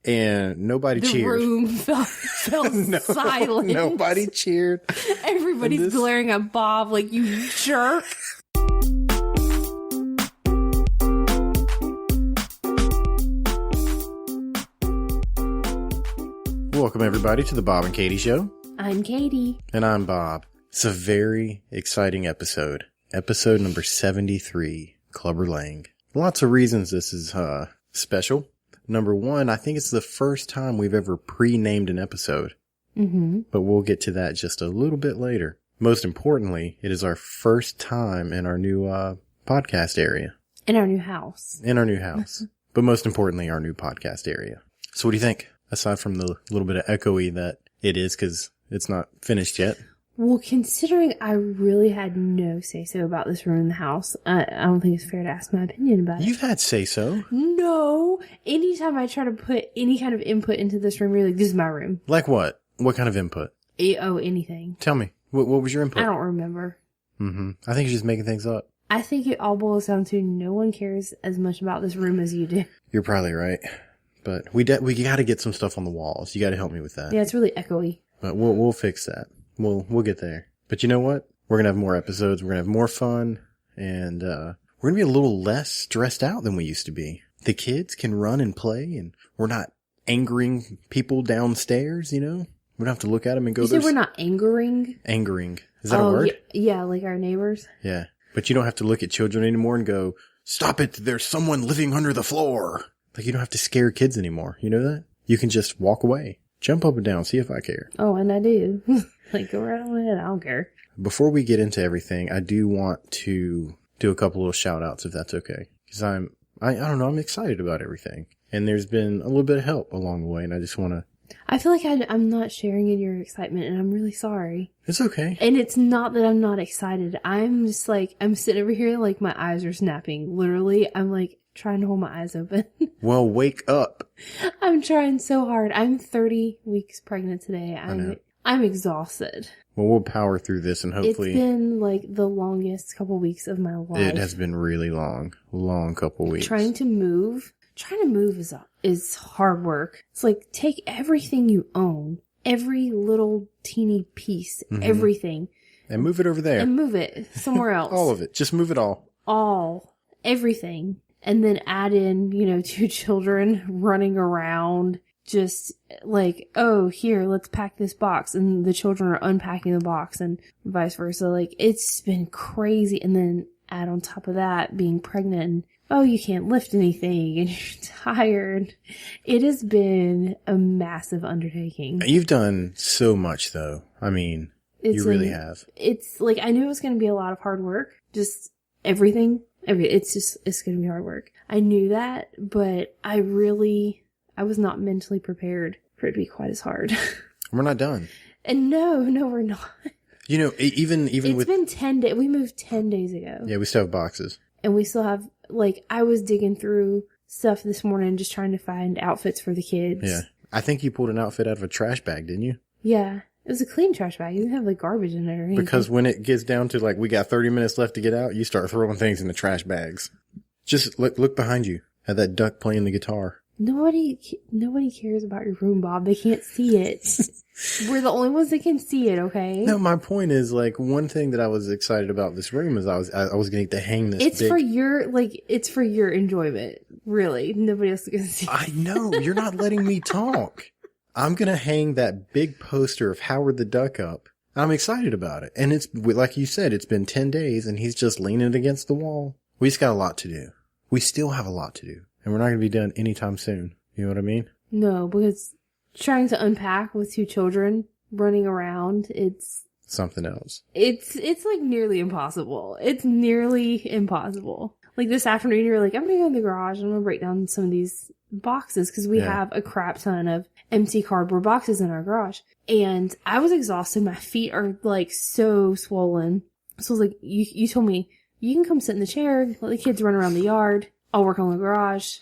and nobody The cheered. room felt silent. Nobody cheered. Everybody's glaring at Bob like, you jerk. Welcome, everybody, to the Bob and Katie Show. I'm Katie. And I'm Bob. It's a very exciting episode. Episode number 73, Clubber Lang. Lots of reasons this is special. Number one, I think it's the first time we've ever pre-named an episode. Mm-hmm. But we'll get to that just a little bit later. Most importantly, it is our first time in our new podcast area. In our new house. But most importantly, our new podcast area. So what do you think? Aside from the little bit of echoey that it is because it's not finished yet. Well, considering I really had no say-so about this room in the house, I don't think it's fair to ask my opinion about it. You've had say-so. No. Anytime I try to put any kind of input into this room, you're like, this is my room. Like what? What kind of input? Anything. Tell me. What was your input? I don't remember. Mm-hmm. I think you're just making things up. I think it all boils down to no one cares as much about this room as you do. You're probably right. But we got to get some stuff on the walls. You got to help me with that. Yeah, it's really echoey. But we'll fix that. We'll get there. But you know what? We're going to have more episodes. We're going to have more fun. And we're going to be a little less stressed out than we used to be. The kids can run and play, and we're not angering people downstairs, you know? We don't have to look at them and go, You said we're not angering? Angering. Is that a word? Yeah, like our neighbors. Yeah. But you don't have to look at children anymore and go, stop it, there's someone living under the floor. Like, you don't have to scare kids anymore. You know that? You can just walk away. Jump up and down, see if I care. Oh, and I do. Like, go right on ahead, I don't care. Before we get into everything, I do want to do a couple little shout outs if that's okay. Because I don't know, I'm excited about everything. And there's been a little bit of help along the way, and I just want to... I feel like I'm not sharing in your excitement, and I'm really sorry. It's okay. And it's not that I'm not excited. I'm just like, I'm sitting over here like my eyes are snapping. Literally, I'm like trying to hold my eyes open. Well, wake up. I'm trying so hard. I'm 30 weeks pregnant today. I'm exhausted. Well, we'll power through this and hopefully... It's been like the longest couple weeks of my life. It has been really long couple weeks. Trying to move is hard work. It's like, take everything you own, every little teeny piece, everything. And move it over there. And move it somewhere else. All of it. Just move it all. Everything. And then add in, 2 children running around, just like, oh, here, let's pack this box. And the children are unpacking the box and vice versa. Like, it's been crazy. And then add on top of that, being pregnant and, oh, you can't lift anything and you're tired. It has been a massive undertaking. You've done so much, though. I mean, you really have. It's like, I knew it was going to be a lot of hard work. Just everything. It's going to be hard work. I knew that, but I was not mentally prepared for it to be quite as hard. We're not done. And no, we're not. Even it's been 10 days. We moved 10 days ago. Yeah, we still have boxes. And we still have, like, I was digging through stuff this morning just trying to find outfits for the kids. Yeah. I think you pulled an outfit out of a trash bag, didn't you? Yeah. It was a clean trash bag. It didn't have, like, garbage in it or anything. Because when it gets down to, like, we got 30 minutes left to get out, you start throwing things in the trash bags. Just look behind you at that duck playing the guitar. Nobody cares about your room, Bob. They can't see it. We're the only ones that can see it, okay? No, my point is, like, one thing that I was excited about this room is I was going to hang this. It's for your enjoyment. Really. Nobody else is going to see it. I know. You're not letting me talk. I'm going to hang that big poster of Howard the Duck up. I'm excited about it. And it's, like you said, it's been 10 days and he's just leaning against the wall. We just got a lot to do. We still have a lot to do. And we're not going to be done anytime soon. You know what I mean? No, because trying to unpack with 2 children running around, it's something else. It's like nearly impossible. It's nearly impossible. Like this afternoon, you're like, I'm going to go in the garage and I'm going to break down some of these boxes because we have a crap ton of empty cardboard boxes in our garage. And I was exhausted. My feet are like so swollen. So I was like, you told me you can come sit in the chair, let the kids run around the yard. I'll work on the garage.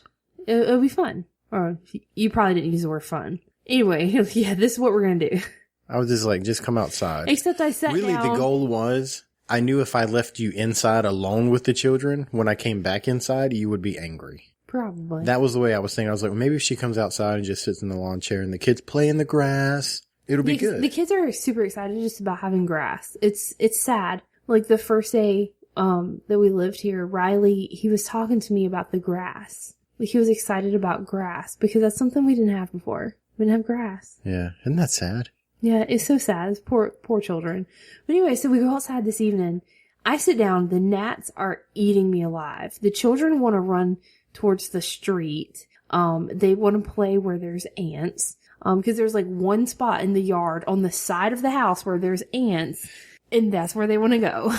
It'll be fun. Or you probably didn't use the word fun. Anyway, yeah, this is what we're going to do. I was just like, just come outside. Except I sat really, down. The goal was, I knew if I left you inside alone with the children, when I came back inside, you would be angry. Probably. That was the way I was thinking. I was like, well, maybe if she comes outside and just sits in the lawn chair and the kids play in the grass, it'll be good. The kids are super excited just about having grass. It's sad. Like the first day that we lived here, Riley, he was talking to me about the grass. Like he was excited about grass because that's something we didn't have before. We didn't have grass. Yeah. Isn't that sad? Yeah, it's so sad. It's poor children. But anyway, so we go outside this evening. I sit down. The gnats are eating me alive. The children want to run towards the street. They want to play where there's ants. Because there's like one spot in the yard on the side of the house where there's ants, and that's where they want to go.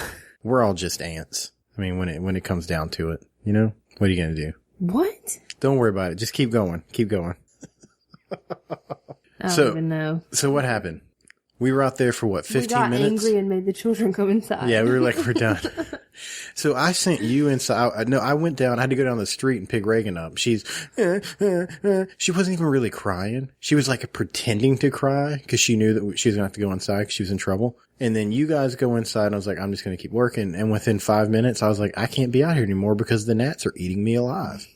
We're all just ants. I mean, when it comes down to it, you know, what are you going to do? What? Don't worry about it. Just keep going. Keep going. I don't even know. So what happened? We were out there for what, 15 we got minutes? Angry and made the children come inside. Yeah, we were like, we're done. So I sent you inside. No, I went down. I had to go down the street and pick Reagan up. She wasn't even really crying. She was like pretending to cry because she knew that she was going to have to go inside because she was in trouble. And then you guys go inside and I was like, I'm just going to keep working. And within 5 minutes, I was like, I can't be out here anymore because the gnats are eating me alive.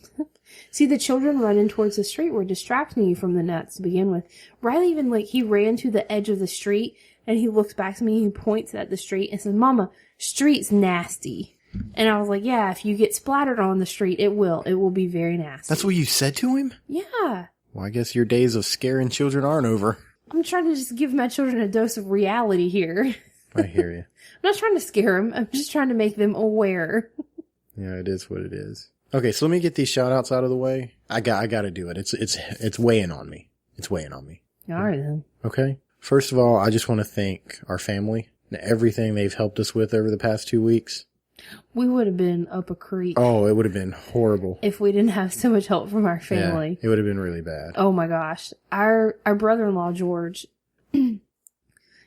See, the children running towards the street were distracting you from the gnats to begin with. Riley even, he ran to the edge of the street, and he looks back to me, and he points at the street and says, Mama, street's nasty. And I was like, yeah, if you get splattered on the street, it will. It will be very nasty. That's what you said to him? Yeah. Well, I guess your days of scaring children aren't over. I'm trying to just give my children a dose of reality here. I hear you. I'm not trying to scare them. I'm just trying to make them aware. Yeah, it is what it is. Okay, so let me get these shout outs out of the way. I got to do it. It's weighing on me. It's weighing on me. All right, then. Okay. First of all, I just want to thank our family and everything they've helped us with over the past 2 weeks. We would have been up a creek. Oh, it would have been horrible if we didn't have so much help from our family. Yeah, it would have been really bad. Oh my gosh. Our brother-in-law, George, he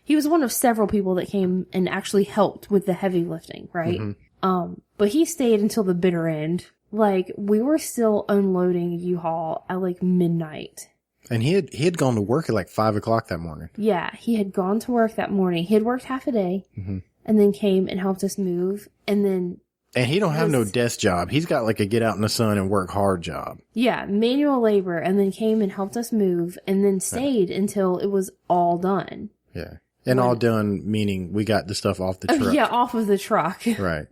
was one of several people that came and actually helped with the heavy lifting, right? Mm-hmm. But he stayed until the bitter end. We were still unloading a U-Haul at midnight. And he had gone to work at 5 o'clock that morning. Yeah, he had gone to work that morning. He had worked half a day, mm-hmm. and then came and helped us move. And he don't have no desk job. He's got a get out in the sun and work hard job. Yeah, manual labor, and then came and helped us move, and then stayed until it was all done. Yeah. And all done, meaning we got the stuff off the truck. Yeah, off of the truck. Right.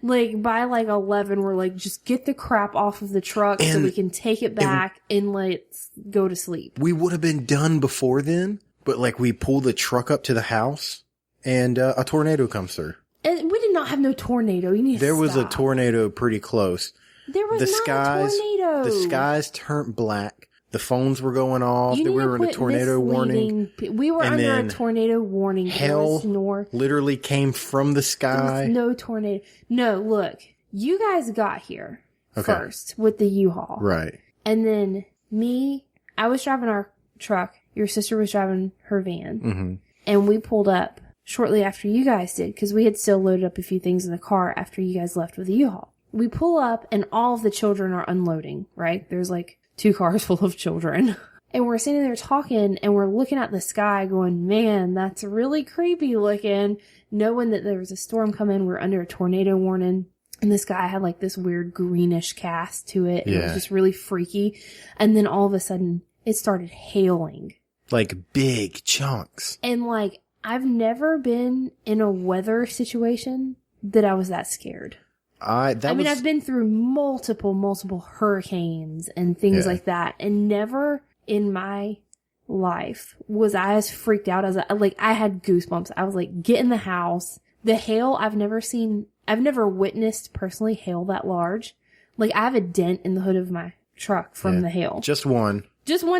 By 11, we're just get the crap off of the truck so we can take it back and let's go to sleep. We would have been done before then, but we pull the truck up to the house and a tornado comes through. And we did not have no tornado. You need to There was stop. a tornado pretty close. There was not a tornado. The skies turned black. The phones were going off. We were in a tornado warning. We were under a tornado warning. Hell literally came from the sky. There was no tornado. No, look. You guys got here first with the U-Haul. Right. And then I was driving our truck. Your sister was driving her van. Mm-hmm. And we pulled up shortly after you guys did because we had still loaded up a few things in the car after you guys left with the U-Haul. We pull up and all of the children are unloading, right? There's 2 cars full of children. And we're sitting there talking and we're looking at the sky going, man, that's really creepy looking. Knowing that there was a storm coming. We're under a tornado warning. And the sky had this weird greenish cast to it. Yeah. It was just really freaky. And then all of a sudden it started hailing. Big chunks. And I've never been in a weather situation that I was that scared. I've been through multiple hurricanes and things like that, and never in my life was I as freaked out as I had goosebumps. I was get in the house. The hail, I've never witnessed personally hail that large. I have a dent in the hood of my truck from the hail. Just one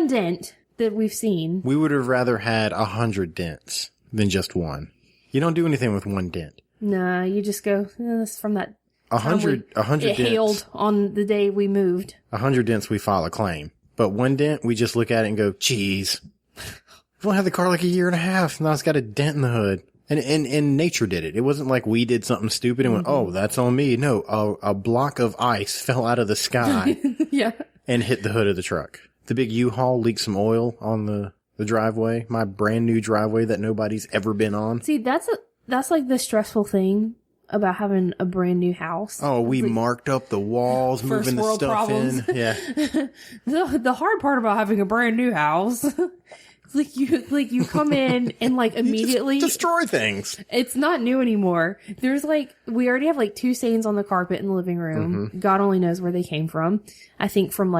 dent that we've seen. We would have rather had 100 dents than just one. You don't do anything with one dent. Nah, you just go, that's from that 100 dents. It hailed on the day we moved. 100 dents, we file a claim. But one dent, we just look at it and go, geez. We've only had the car a year and a half. Now it's got a dent in the hood. And nature did it. It wasn't like we did something stupid and went, oh, that's on me. No, a block of ice fell out of the sky. Yeah. And hit the hood of the truck. The big U-Haul leaked some oil on the driveway. My brand new driveway that nobody's ever been on. See, that's the stressful thing about having a brand new house. Oh, we marked up the walls, First moving the world stuff problems. in. Yeah. The hard part about having a brand new house, it's you come in and like immediately Just destroy things. it's not new anymore. There's we already have 2 stains on the carpet in the living room. Mm-hmm. God only knows where they came from. I think from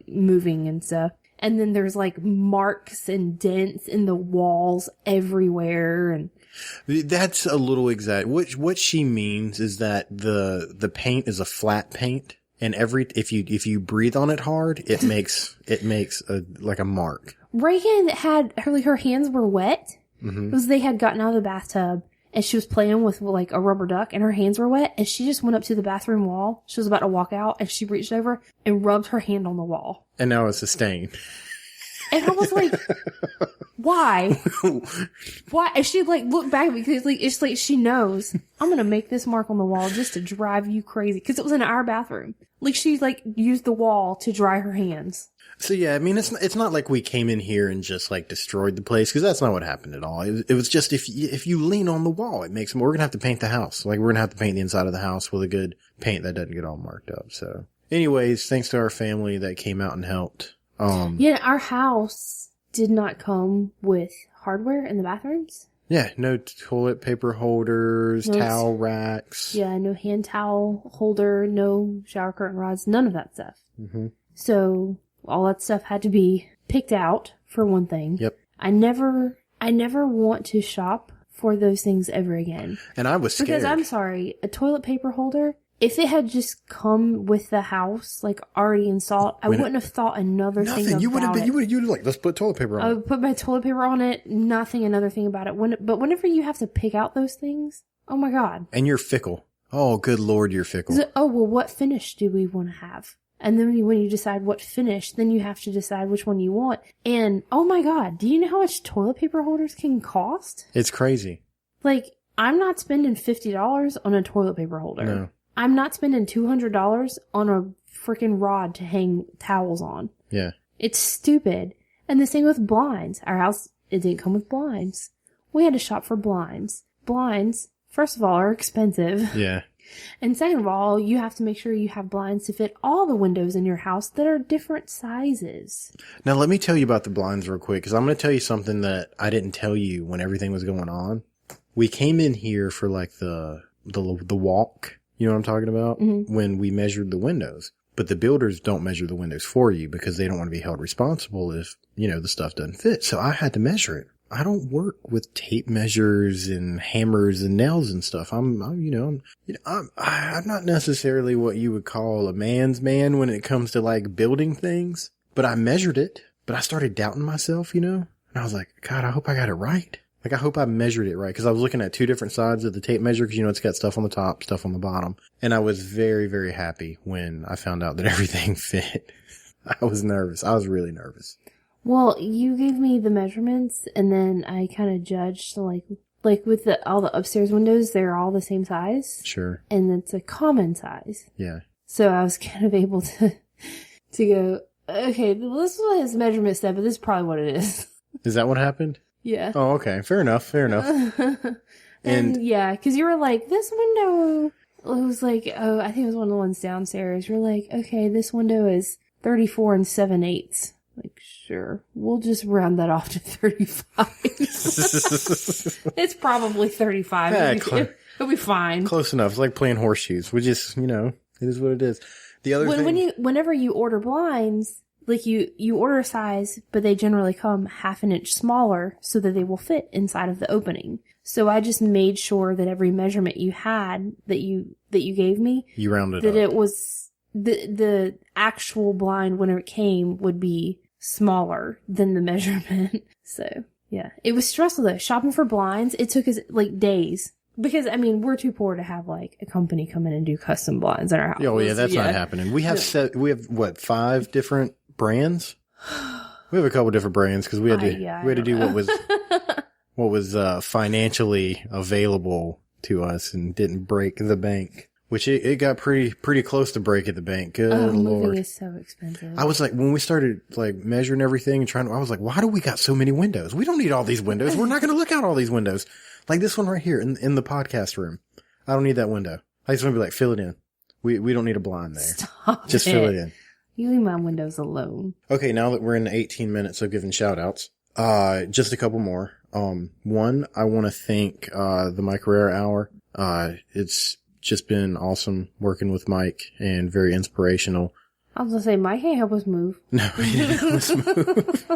moving and stuff. And then there's marks and dents in the walls everywhere. And That's a little exact. What she means is that the paint is a flat paint, and if you breathe on it hard, it makes a mark. Reagan had her hands were wet because they had gotten out of the bathtub and she was playing with a rubber duck and her hands were wet and she just went up to the bathroom wall. She was about to walk out and she reached over and rubbed her hand on the wall. And now it's a stain. And I was like, why? Why? And she looked back because it's she knows I'm going to make this mark on the wall just to drive you crazy. Cause it was in our bathroom. She used the wall to dry her hands. So yeah, I mean, it's not like we came in here and just destroyed the place, because that's not what happened at all. It was just if you lean on the wall, it makes we're gonna have to paint the house. We're gonna have to paint the inside of the house with a good paint that doesn't get all marked up. So, anyways, thanks to our family that came out and helped. Yeah, our house did not come with hardware in the bathrooms. Yeah, no toilet paper holders, towel racks. Yeah, no hand towel holder, no shower curtain rods, none of that stuff. Mm-hmm. So all that stuff had to be picked out for one thing. Yep. I never want to shop for those things ever again. And I was scared. Because I'm sorry, a toilet paper holder, if it had just come with the house, already installed, I wouldn't have thought another thing about it. You would have let's put toilet paper on it. I would put my toilet paper on it, another thing about it. But whenever you have to pick out those things, oh my God. And you're fickle. Oh, good Lord, you're fickle. What finish do we want to have? And then when you decide what finish, then you have to decide which one you want. And, oh my God, do you know how much toilet paper holders can cost? It's crazy. I'm not spending $50 on a toilet paper holder. No. I'm not spending $200 on a freaking rod to hang towels on. Yeah. It's stupid. And the same with blinds. Our house, it didn't come with blinds. We had to shop for blinds. Blinds, first of all, are expensive. Yeah. And second of all, you have to make sure you have blinds to fit all the windows in your house that are different sizes. Now, let me tell you about the blinds real quick, because I'm going to tell you something that I didn't tell you when everything was going on. We came in here for the walk. You know what I'm talking about? Mm-hmm. When we measured the windows. But the builders don't measure the windows for you because they don't want to be held responsible if, the stuff doesn't fit. So I had to measure it. I don't work with tape measures and hammers and nails and stuff. I'm not necessarily what you would call a man's man when it comes to building things, but I measured it, but I started doubting myself, and I was like, God, I hope I got it right. I hope I measured it right, because I was looking at 2 different sides of the tape measure, because, it's got stuff on the top, stuff on the bottom. And I was very, very happy when I found out that everything fit. I was nervous. I was really nervous. Well, you gave me the measurements, and then I kind of judged, with all the upstairs windows, they're all the same size. Sure. And it's a common size. Yeah. So I was kind of able to go, okay, well, this is what his measurement said, but this is probably what it is. Is that what happened? Yeah. Oh, okay. Fair enough. and yeah, because you were like, this window, it was I think it was one of the ones downstairs. You're like, okay, this window is 34 7/8. Sure, we'll just round that off to 35. It's probably 35. Yeah, it'll be fine. Close enough. It's like playing horseshoes. We just, it is what it is. The other thing, whenever you order blinds, you order a size, but they generally come half an inch smaller so that they will fit inside of the opening. So I just made sure that every measurement you had that you gave me, you rounded that up. It was the actual blind when it came would be smaller than the measurement. So yeah, it was stressful though. Shopping for blinds, it took us days. Because, we're too poor to have, a company come in and do custom blinds in our house. Oh, yeah, that's not happening. We have 5 different brands? We have a couple different brands because we had to do what was financially available to us and didn't break the bank. Which it got pretty close to break at the bank. Good Lord. Moving is so expensive. I was when we started measuring everything and I was like, why do we got so many windows? We don't need all these windows. We're not going to look out all these windows. Like this one right here in the podcast room. I don't need that window. I just want to be like, fill it in. We don't need a blind there. Stop Just fill it in. You leave my windows alone. Okay, now that we're in 18 minutes of giving shout outs, just a couple more. One, I want to thank, the Mike Herrera Hour. It's just been awesome working with Mike and very inspirational. I was gonna say, Mike can't help us move. No, he didn't help us move.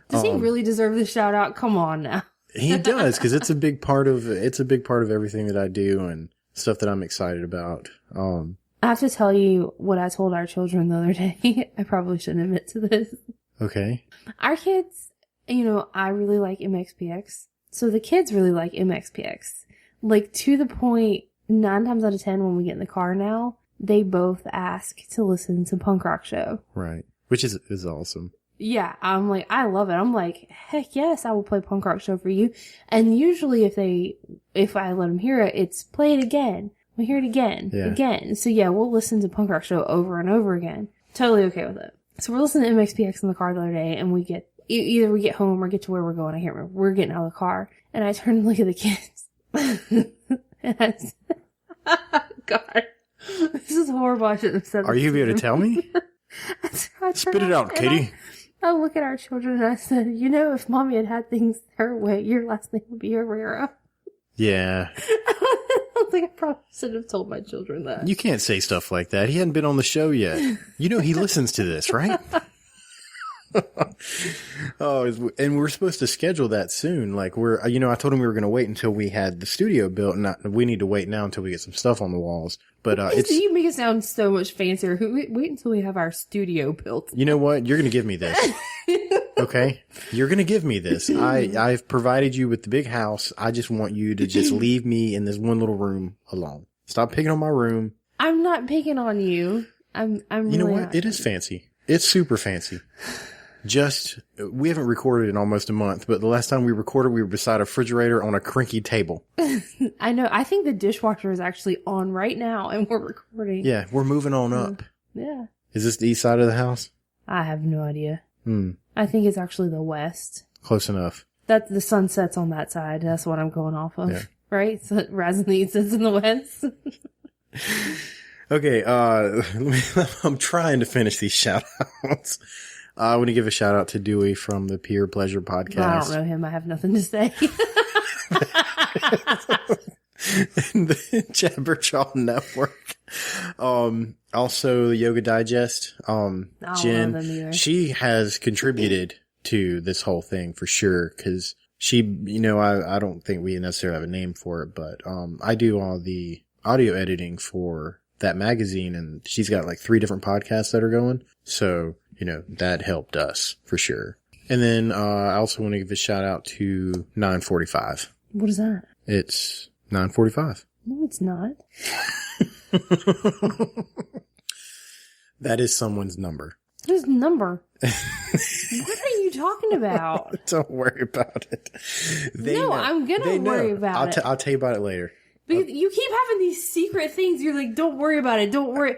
Does he really deserve the shout out? Come on now. He does, because it's a big part of everything that I do and stuff that I'm excited about. I have to tell you what I told our children the other day. I probably shouldn't admit to this. Okay. Our kids, I really like MXPX. So the kids really like MXPX. Like, to the point, 9 times out of 10 when we get in the car now, they both ask to listen to Punk Rock Show. Right. Which is awesome. Yeah, I'm like, I love it. I'm like, heck yes, I will play Punk Rock Show for you. And usually if I let them hear it, it's play it again. We'll hear it again. Yeah. Again. So yeah, we'll listen to Punk Rock Show over and over again. Totally okay with it. So we're listening to MXPX in the car the other day, and we get, either we get home or get to where we're going. I can't remember. We're getting out of the car, and I turn and look at the kids. And I said, God, this is horrible. I shouldn't have said this. Are you going to be able to tell me? I Spit it out, Katie. I look at our children and I said, if Mommy had had things her way, your last name would be Herrera. Yeah. I think I probably should have told my children that. You can't say stuff like that. He hadn't been on the show yet. He listens to this, right? And we're supposed to schedule that soon. Like I told him we were going to wait until we had the studio built, and we need to wait now until we get some stuff on the walls. But you make it sound so much fancier. Wait until we have our studio built. You know what? You're going to give me this. Okay? You're going to give me this. I've provided you with the big house. I just want you to just leave me in this one little room alone. Stop picking on my room. I'm not picking on you. I'm You know what? It is fancy. It's super fancy. We haven't recorded in almost a month, but the last time we recorded, we were beside a refrigerator on a crinky table. I know. I think the dishwasher is actually on right now, and we're recording. Yeah, we're moving on up. Yeah. Is this the east side of the house? I have no idea. I think it's actually the west. Close enough. That the sun sets on that side. That's what I'm going off of. Yeah. Right? So Razzanese sits in the west. Okay, I'm trying to finish these shout outs. I want to give a shout out to Dewey from the Peer Pleasure Podcast. I don't know him. I have nothing to say. The Jabberjaw Network. Also the Yoga Digest. Jen, she has contributed to this whole thing for sure. Cause she, I don't think we necessarily have a name for it, but, I do all the audio editing for that magazine, and she's got like 3 different podcasts that are going. So, that helped us for sure. And then, I also want to give a shout out to 945. What is that? It's 9:45. No, it's not. That is someone's number. Whose number? What are you talking about? Don't worry about it. I'm gonna worry about it. I'll tell you about it later. Because you keep having these secret things. You're like, don't worry about it. Don't worry.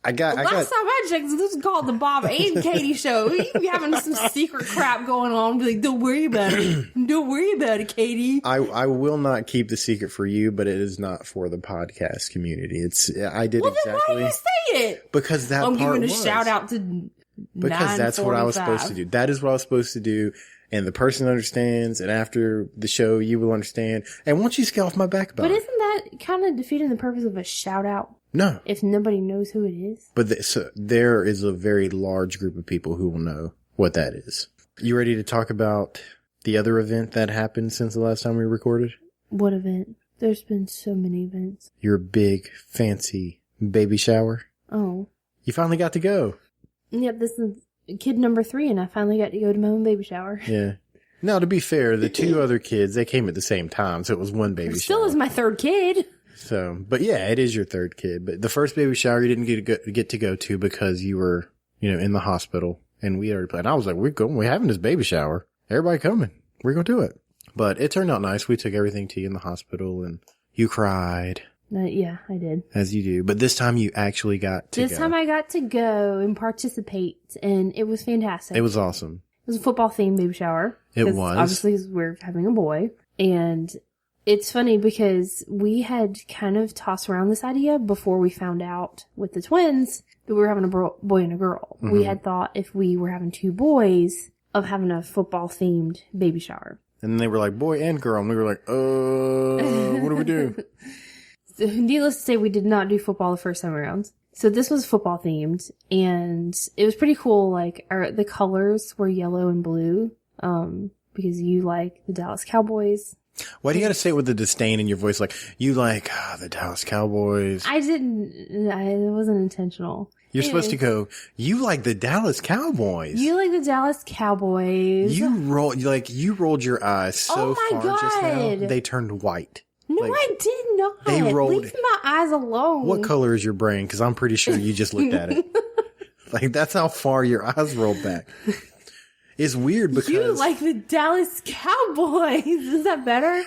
Last time I checked, this is called the Bob and Katie Show. You be having some secret crap going on. Be like, don't worry about it. Don't worry about it, Katie. I will not keep the secret for you, but it is not for the podcast community. I did well, exactly. Then why do you say it? Because I'm giving a shout out to. Because that's what I was supposed to do. That is what I was supposed to do. And the person understands, and after the show, you will understand. And once you get off my back about it. But isn't that kind of defeating the purpose of a shout out? No. If nobody knows who it is? But there is a very large group of people who will know what that is. You ready to talk about the other event that happened since the last time we recorded? What event? There's been so many events. Your big, fancy baby shower? Oh. You finally got to go. Yep, this is kid number 3, and I finally got to go to my own baby shower. Yeah. Now, to be fair, the 2 other kids, they came at the same time, so it was one baby shower. Still is my 3rd kid. So, but yeah, it is your 3rd kid. But the first baby shower you didn't get to go to because you were, in the hospital, and we already planned. I was like, we're having this baby shower. Everybody coming. We're going to do it. But it turned out nice. We took everything to you in the hospital, and you cried. Yeah, I did. As you do. But this time you actually got to go. This time I got to go and participate, and it was fantastic. It was awesome. It was a football-themed baby shower. It was. Obviously, we're having a boy. And it's funny because we had kind of tossed around this idea before we found out with the twins that we were having a boy and a girl. Mm-hmm. We had thought if we were having 2 boys of having a football themed baby shower. And then they were like, boy and girl. And we were like, what do we do? So, needless to say, we did not do football the first time around. So this was football themed, and it was pretty cool. Like, the colors were yellow and blue, because you like the Dallas Cowboys. Why do you gotta say it with the disdain in your voice? Like, you like, the Dallas Cowboys. It wasn't intentional. You're supposed to go, you like the Dallas Cowboys. You like the Dallas Cowboys. You rolled your eyes so far just now, they turned white. No, I did not. They rolled. Leave my eyes alone. What color is your brain? Because I'm pretty sure you just looked at it. Like, that's how far your eyes rolled back. It's weird because... You like the Dallas Cowboys. Is that better?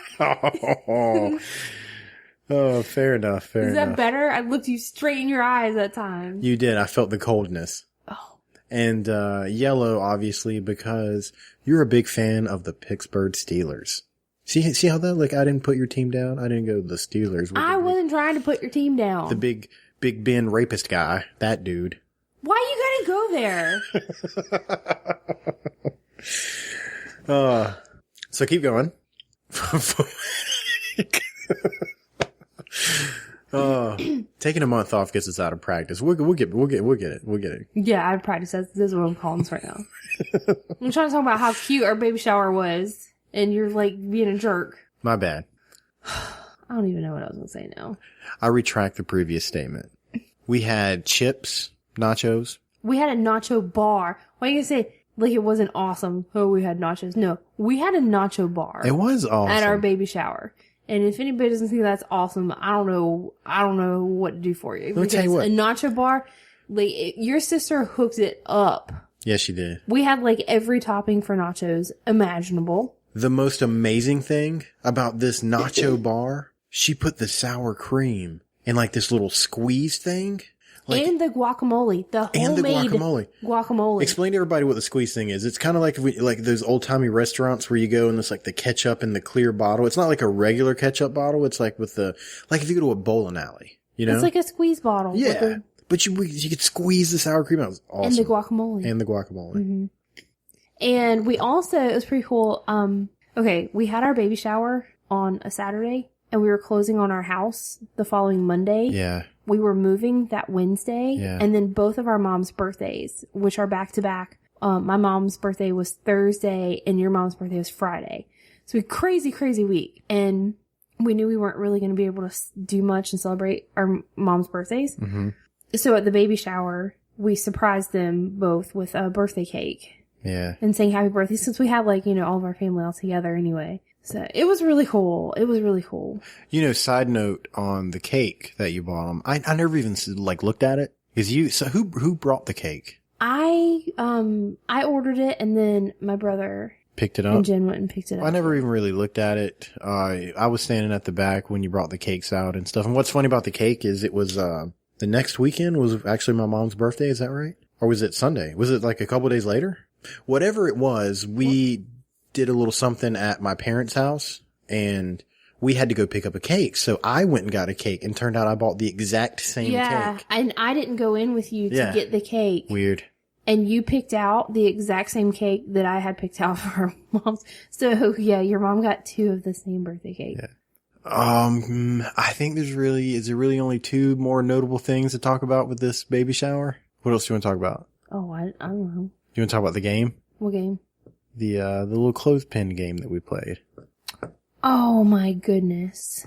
Oh, fair enough, Is that better? I looked you straight in your eyes that time. You did. I felt the coldness. Oh. And yellow, obviously, because you're a big fan of the Pittsburgh Steelers. See how that, like, I didn't put your team down? I didn't go the Steelers. I wasn't trying to put your team down. The Big Ben rapist guy. That dude. Why you gotta go there? So keep going. Taking a month off gets us out of practice. We'll get it. Yeah, I practice. This is what I'm calling this right now. I'm trying to talk about how cute our baby shower was, and you're like being a jerk. My bad. I don't even know what I was gonna say now. I retract the previous statement. We had chips, nachos. We had a nacho bar. Why are you gonna say like it wasn't awesome? Oh, we had nachos. No, we had a nacho bar. It was awesome at our baby shower. And if anybody doesn't think that's awesome, I don't know what to do for you. Let me tell you what. A nacho bar, like, your sister hooked it up. Yes, she did. We had, like, every topping for nachos imaginable. The most amazing thing about this nacho bar, she put the sour cream in, like, this little squeeze thing. Like, and the guacamole. The homemade guacamole. Explain to everybody what the squeeze thing is. It's kind of like like those old timey restaurants where you go and it's like the ketchup in the clear bottle. It's not like a regular ketchup bottle. It's like like if you go to a bowling alley, you know? It's like a squeeze bottle. Yeah. But you could squeeze the sour cream out. It was awesome. And the guacamole. Mm-hmm. And we also, it was pretty cool. Okay, we had our baby shower on a Saturday and we were closing on our house the following Monday. Yeah. We were moving that Wednesday, and then both of our mom's birthdays, which are back to back. My mom's birthday was Thursday, and your mom's birthday was Friday. So we crazy week, and we knew we weren't really going to be able to do much and celebrate our mom's birthdays. Mm-hmm. So at the baby shower, we surprised them both with a birthday cake. Yeah. And saying happy birthday, since we had all of our family all together anyway. So it was really cool. You know, side note on the cake that you bought them. I never even looked at it. So who brought the cake? I ordered it and then my brother picked it up. And Jen went and picked it up. I never even really looked at it. I was standing at the back when you brought the cakes out and stuff. And what's funny about the cake is it was, the next weekend was actually my mom's birthday. Is that right? Or was it Sunday? Was it like a couple days later? Whatever it was, we did a little something at my parents' house and we had to go pick up a cake. So I went and got a cake and turned out I bought the exact same cake. Yeah, and I didn't go in with you to get the cake. Weird. And you picked out the exact same cake that I had picked out for her mom's. So yeah, your mom got 2 of the same birthday cake. Yeah. I think is there really only 2 more notable things to talk about with this baby shower? What else do you want to talk about? Oh, I don't know. Do you want to talk about the game? What game? The little clothespin game that we played. Oh my goodness.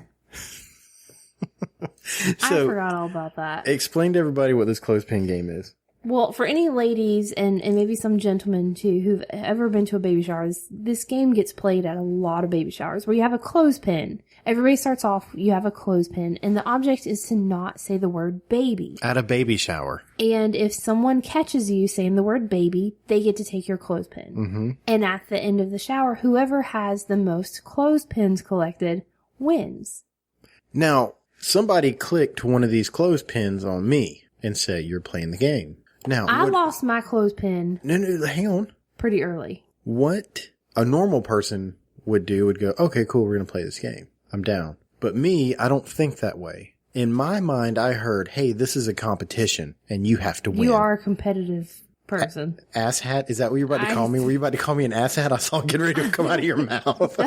So, I forgot all about that. Explain to everybody what this clothespin game is. Well, for any ladies and maybe some gentlemen too who've ever been to a baby shower, this game gets played at a lot of baby showers where you have a clothespin. Everybody starts off, you have a clothespin, and the object is to not say the word baby. At a baby shower. And if someone catches you saying the word baby, they get to take your clothespin. Mm-hmm. And at the end of the shower, whoever has the most clothespins collected wins. Now, somebody clicked one of these clothespins on me and said, you're playing the game. Now, I lost my clothespin. No, hang on. Pretty early. What a normal person would do would go, okay, cool, we're going to play this game. I'm down. But me, I don't think that way. In my mind, I heard, hey, this is a competition and you have to win. You are a competitive person. Asshat? Is that what you're about to call me? Were you about to call me an asshat? I saw it get ready to come out of your mouth.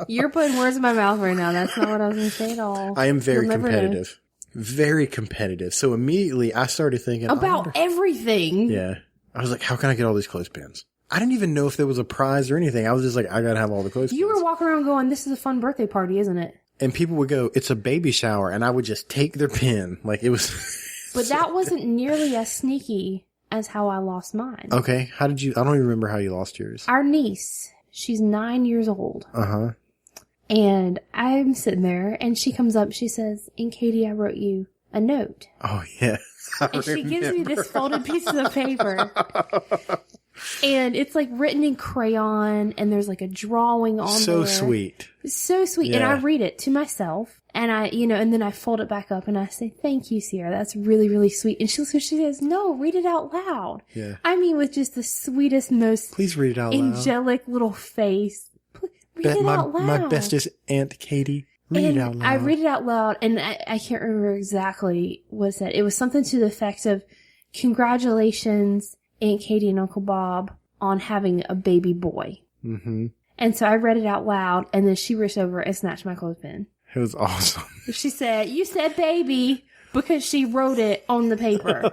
You're putting words in my mouth right now. That's not what I was going to say at all. I am very You'll never know. competitive. Very competitive. So immediately I started thinking About everything. Yeah. I was like, how can I get all these clothespins? I didn't even know if there was a prize or anything. I was just like, I gotta have all the clothespins. You were walking around going, this is a fun birthday party, isn't it? And people would go, it's a baby shower. And I would just take their pin. Like it was. But that wasn't nearly as sneaky as how I lost mine. Okay. How did you, I don't even remember how you lost yours. Our niece, she's 9 years old. Uh-huh. And I'm sitting there and she comes up, she says, and Katie, I wrote you a note. Oh, yeah. And she gives me this folded piece of paper. And it's like written in crayon and there's like a drawing on So there. sweet. So sweet. Yeah. And I read it to myself and and then I fold it back up and I say, thank you, Sierra. That's really, really sweet. And she says, no, read it out loud. Yeah. I mean, with just the sweetest, most Please read it out loud. angelic little face. Read it out loud. My bestest Aunt Katie. Read it out loud. I read it out loud, and I can't remember exactly what it said. It was something to the effect of, congratulations, Aunt Katie and Uncle Bob, on having a baby boy. Mm-hmm. And so I read it out loud, and then she reached over and snatched my clothespin. It was awesome. She said, you said baby, because she wrote it on the paper.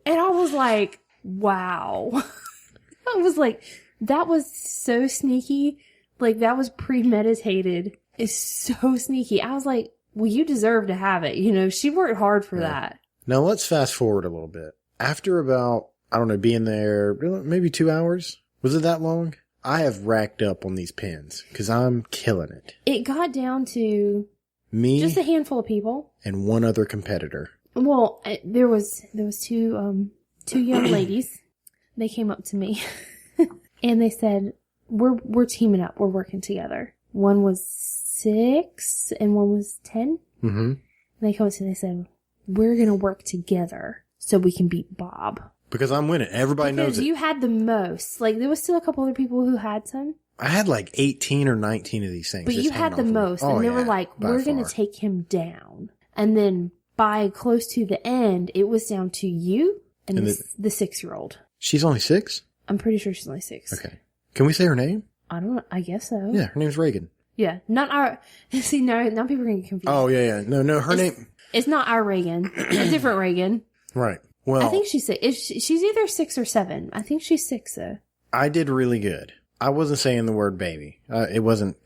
And I was like, wow. I was like, that was so sneaky. Like, that was premeditated. It's so sneaky. I was like, well, you deserve to have it. You know, she worked hard for that. Now let's fast forward a little bit. After about, I don't know, being there maybe 2 hours. Was it that long? I have racked up on these pins because I'm killing it. It got down to Me just a handful of people. and one other competitor. Well, there was two young ladies. They came up to me and they said, we're teaming up. We're working together. One was 6 and one was 10. Mm-hmm. And they came up to me and they said, we're going to work together so we can beat Bob. Because I'm winning. Everybody knows Because it. you had the most. Like, there was still a couple other people who had some. I had like 18 or 19 of these things. But just you had hanging the off of me. most. Oh, And they yeah, were like, by we're going to far. take him down. And then by close to the end, it was down to you and the 6-year-old. She's only 6? I'm pretty sure she's only 6. Okay. Can we say her name? I don't know. I guess so. Yeah, her name's Reagan. Yeah. Not our. See, now people are going to get confused. Oh, yeah. No, her name. It's not our Reagan. A different Reagan. Right. Well, I think she's 6. She's either 6 or 7. I think she's 6, though. I did really good. I wasn't saying the word baby. It wasn't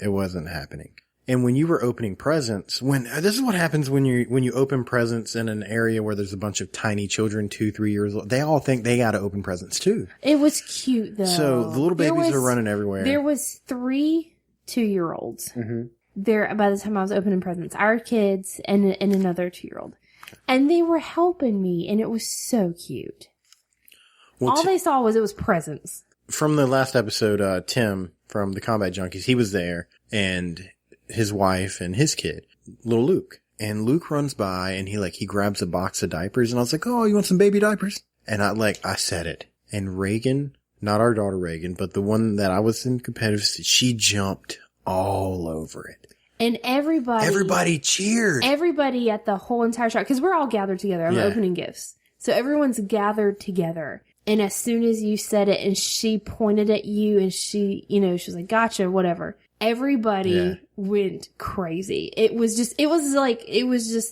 happening. And when you were opening presents, this is what happens when you open presents in an area where there's a bunch of tiny children, 2, 3 years old, they all think they got to open presents too. It was cute, though. So the little babies are running everywhere. There was 3 2-year-olds Mm-hmm. there by the time I was opening presents. Our kids and another 2-year-old. And they were helping me, and it was so cute. Well, All they saw was it was presents. From the last episode, Tim from the Combat Junkies, he was there, and his wife and his kid, little Luke. And Luke runs by, and he grabs a box of diapers, and I was like, oh, you want some baby diapers? And I said it. And Reagan, not our daughter Reagan, but the one that I was in competitive, she jumped all over it. And everybody cheered. Everybody at the whole entire shop, because we're all gathered together. I'm opening gifts. So everyone's gathered together. And as soon as you said it and she pointed at you and she was like, gotcha, whatever. Everybody went crazy. It was just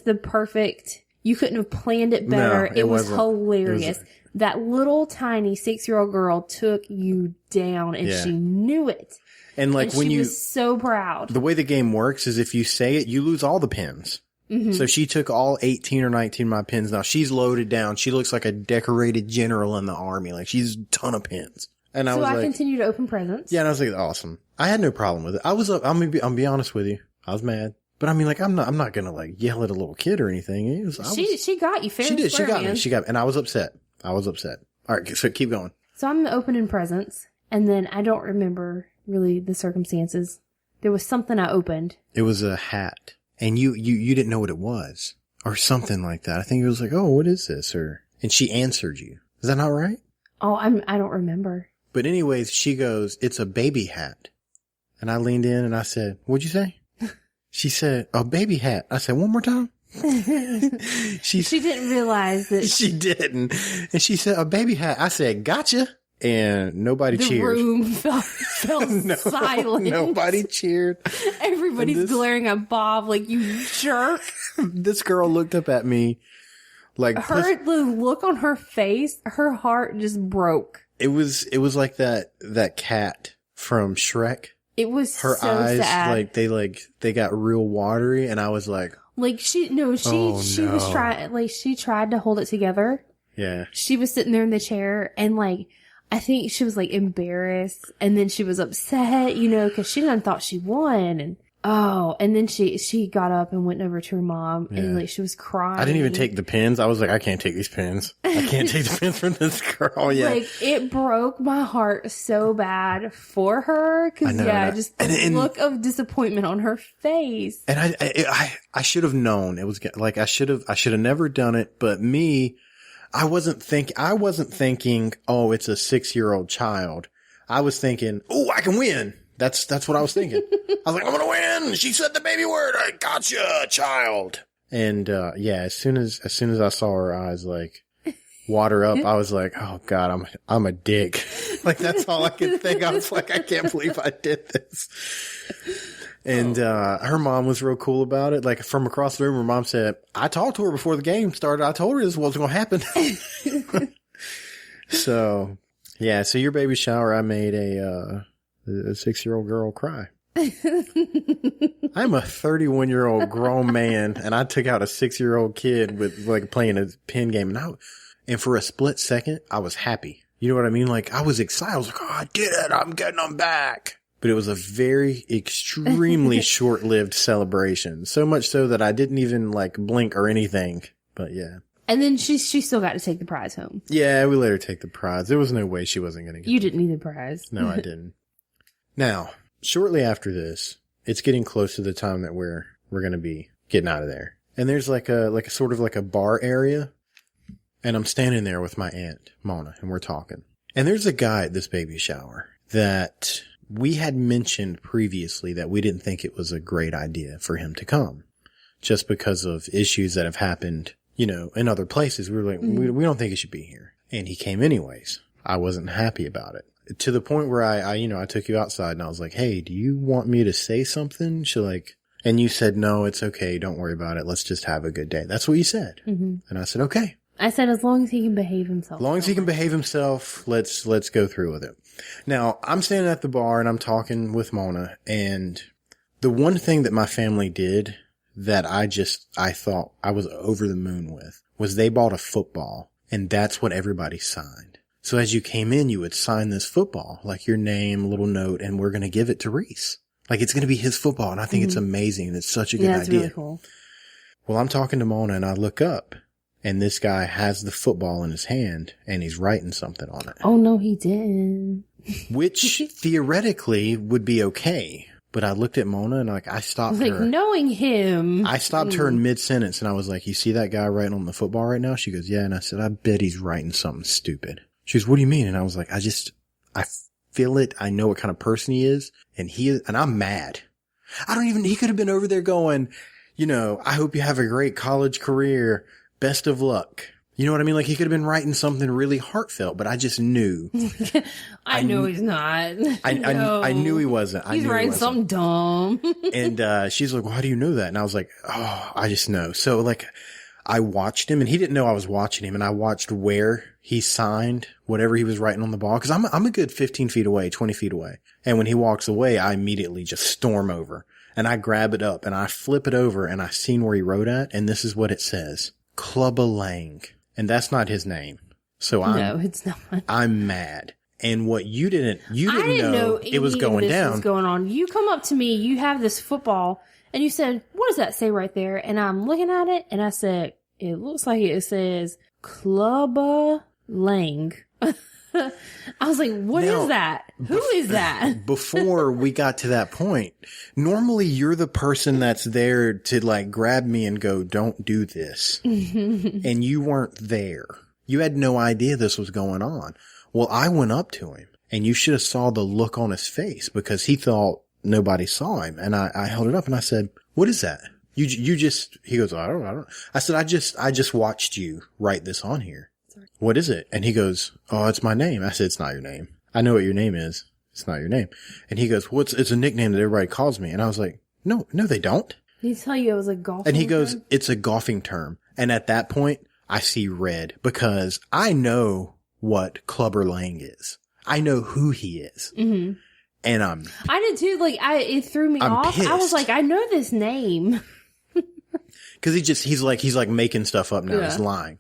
the perfect, you couldn't have planned it better. No, it was wasn't. hilarious. That little tiny 6-year-old girl took you down and she knew it. And like and she was so proud. The way the game works is if you say it, you lose all the pins. Mm-hmm. So she took all 18 or 19 of my pins. Now she's loaded down. She looks like a decorated general in the army. Like she's a ton of pins. And I was like, continue to open presents. Yeah, and I was like, awesome. I had no problem with it. I was up. I'm gonna be honest with you. I was mad, but I mean, like, I'm not gonna like yell at a little kid or anything. She got you fair. She did. Square, She got man. me. She got me, and I was upset. All right, so keep going. So I'm opening presents, and then I don't remember really the circumstances. There was something I opened. It was a hat, and you didn't know what it was, or something like that. I think it was like, oh, what is this? And she answered you. Is that not right? Oh, I don't remember. But anyways, she goes, it's a baby hat. And I leaned in and I said, what'd you say? She said, a baby hat. I said, one more time. She didn't realize that. She didn't. And she said, a baby hat. I said, gotcha. And nobody The cheered. room fell No, silent. Nobody cheered. Everybody's glaring at Bob like, you jerk. This girl looked up at me like The look on her face, her heart just broke. it was like that cat from Shrek. It was Her so eyes sad. they got real watery, and I was like, She Oh, was trying, she tried to hold it together. yeah. She was sitting there in the chair and I think she was embarrassed, and then she was upset, cause she done thought she won, and then she got up and went over to her mom and she was crying. I didn't even take the pins. I was like, I can't take these pins. I can't take the pins from this girl. Yeah. It broke my heart so bad for her. Cause just the look of disappointment on her face. And I should have known it was I should have never done it. But me, I wasn't thinking, oh, it's a 6-year-old child. I was thinking, oh, I can win. That's what I was thinking. I was like, I'm going to win. She said the baby word. I gotcha, child. And, as soon as I saw her eyes, water up, I was like, oh God, I'm a dick. That's all I could think. I was like, I can't believe I did this. And, her mom was real cool about it. From across the room, her mom said, I talked to her before the game started. I told her this was going to happen. So your baby shower, I made a 6-year-old girl cry. I'm a 31-year-old grown man, and I took out a 6-year-old kid with playing a pin game, and for a split second, I was happy. You know what I mean? I was excited. I was like, oh, I did it. I'm getting them back. But it was a very extremely short-lived celebration. So much so that I didn't even blink or anything. But yeah. And then she still got to take the prize home. Yeah, we let her take the prize. There was no way she wasn't going to get it. You didn't need the prize. No, I didn't. Now, shortly after this, it's getting close to the time that we're going to be getting out of there. And there's a sort of a bar area. And I'm standing there with my aunt, Mona, and we're talking. And there's a guy at this baby shower that we had mentioned previously that we didn't think it was a great idea for him to come. Just because of issues that have happened, in other places. We were like, we don't think he should be here. And he came anyways. I wasn't happy about it. To the point where I took you outside and I was like, hey, do you want me to say something? And you said, no, it's okay. Don't worry about it. Let's just have a good day. That's what you said. Mm-hmm. And I said, okay. I said, as long as he can behave himself. As long as he can behave himself, let's go through with it. Now, I'm standing at the bar and I'm talking with Mona, and the one thing that my family did that I thought I was over the moon with was they bought a football, and that's what everybody signed. So as you came in, you would sign this football, your name, a little note, and we're going to give it to Reese. It's going to be his football, and I think it's amazing, and it's such a good idea. Really cool. Well, I'm talking to Mona, and I look up, and this guy has the football in his hand, and he's writing something on it. Oh, no, he didn't. Which theoretically would be okay. But I looked at Mona and I stopped her. Knowing him. I stopped her in mid-sentence and I was like, you see that guy writing on the football right now? She goes, yeah. And I said, I bet he's writing something stupid. She goes, what do you mean? And I was like, I feel it. I know what kind of person he is. And I'm mad. He could have been over there going, I hope you have a great college career. Best of luck. You know what I mean? He could have been writing something really heartfelt, but I just knew. I know he's not. I knew he wasn't. He's writing something dumb. And she's like, well, how do you know that? And I was like, oh, I just know. So I watched him, and he didn't know I was watching him, and I watched where he signed whatever he was writing on the ball. Cause I'm a good 15 feet away, 20 feet away. And when he walks away, I immediately just storm over and I grab it up and I flip it over and I seen where he wrote at. And this is what it says. Clubba Lang. And that's not his name. So no, it's not. I'm mad. And what you didn't know it was going down. Was going on. You come up to me, you have this football, and you said, what does that say right there? And I'm looking at it, and I said, it looks like it says Clubba Lang. I was like, what is that? Who is that? Before we got to that point, normally you're the person that's there to grab me and go, don't do this. And you weren't there. You had no idea this was going on. Well, I went up to him, and you should have saw the look on his face because he thought nobody saw him. And I held it up and I said, what is that? You just, he goes, I don't. I said, I just watched you write this on here. Sorry. What is it? And he goes, oh, it's my name. I said, it's not your name. I know what your name is. It's not your name. And he goes, well, it's a nickname that everybody calls me. And I was like, no, they don't. Did he tell you it was a golfing And he goes, term? it's a golfing term. And at that point, I see red because I know what Clubber Lang is. I know who he is. Mm-hmm. And I did too. Like, it threw me off. pissed. I was like, I know this name. Cause he's like making stuff up now. Yeah. He's lying.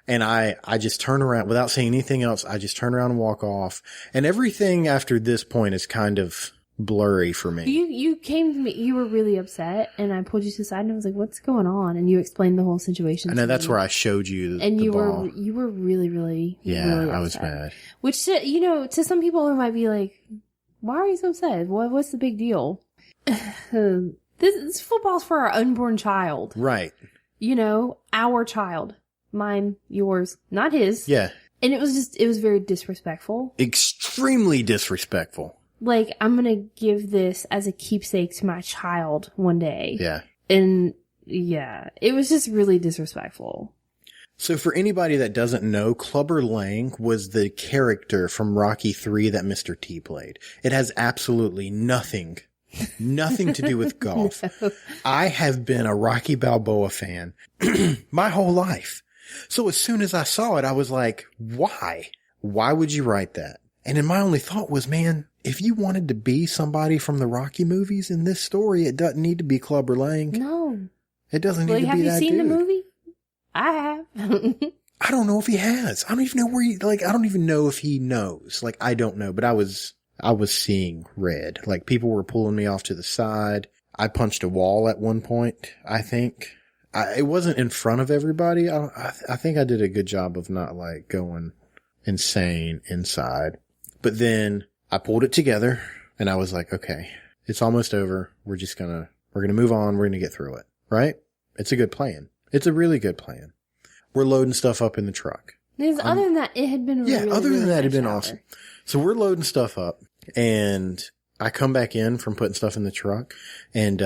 And I just turn around without saying anything else. I just turn around and walk off. And everything after this point is kind of blurry for me. You came to me, you were really upset, and I pulled you to the side and I was like, what's going on? And you explained the whole situation. I know to that's me. where I showed you And the you ball. were really, really, Yeah, really I was upset. mad. Which, to some people it might be like, why are you so upset? What's the big deal? This football's for our unborn child. Right. Our child. Mine, yours, not his. Yeah. And it was very disrespectful. Extremely disrespectful. Like, I'm gonna give this as a keepsake to my child one day. Yeah. And yeah, it was just really disrespectful. So for anybody that doesn't know, Clubber Lang was the character from Rocky III that Mr. T played. It has absolutely nothing to do with golf. No. I have been a Rocky Balboa fan my whole life. So as soon as I saw it, I was like, why? Why would you write that? And then my only thought was, man, if you wanted to be somebody from the Rocky movies in this story, it doesn't need to be Clubber Lang. No. It doesn't need to be that dude. Have you seen the movie? I have. I don't know if he has. I don't even know I don't even know if he knows. Like, I don't know, but I was seeing red. Like, people were pulling me off to the side. I punched a wall at one point, I think. It wasn't in front of everybody. I think I did a good job of not, like, going insane inside. But then I pulled it together and I was like, okay, it's almost over. We're gonna move on. We're gonna get through it. Right? It's a good plan. It's a really good plan. We're loading stuff up in the truck. Other than that, it had been really, other really than that, nice it'd been shower. awesome. So we're loading stuff up and I come back in from putting stuff in the truck and,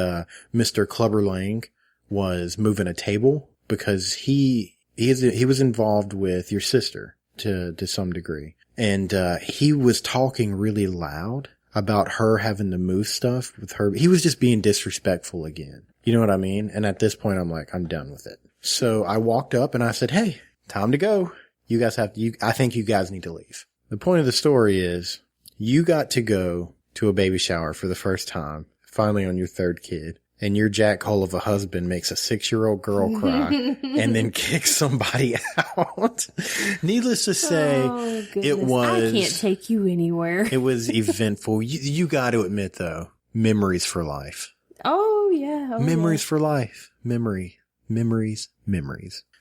Mr. Clubber Lang was moving a table because he was involved with your sister to some degree. And, he was talking really loud about her having to move stuff with her. He was just being disrespectful again. You know what I mean? And at this point, I'm like, I'm done with it. So I walked up and I said, hey, time to go. You guys I think you guys need to leave. The point of the story is you got to go to a baby shower for the first time, finally on your third kid. And your jackhole of a husband makes a 6-year-old girl cry and then kicks somebody out. Needless to say, it was... I can't take you anywhere. It was eventful. You got to admit, though, memories for life. Oh, yeah. Memories for life. Memories.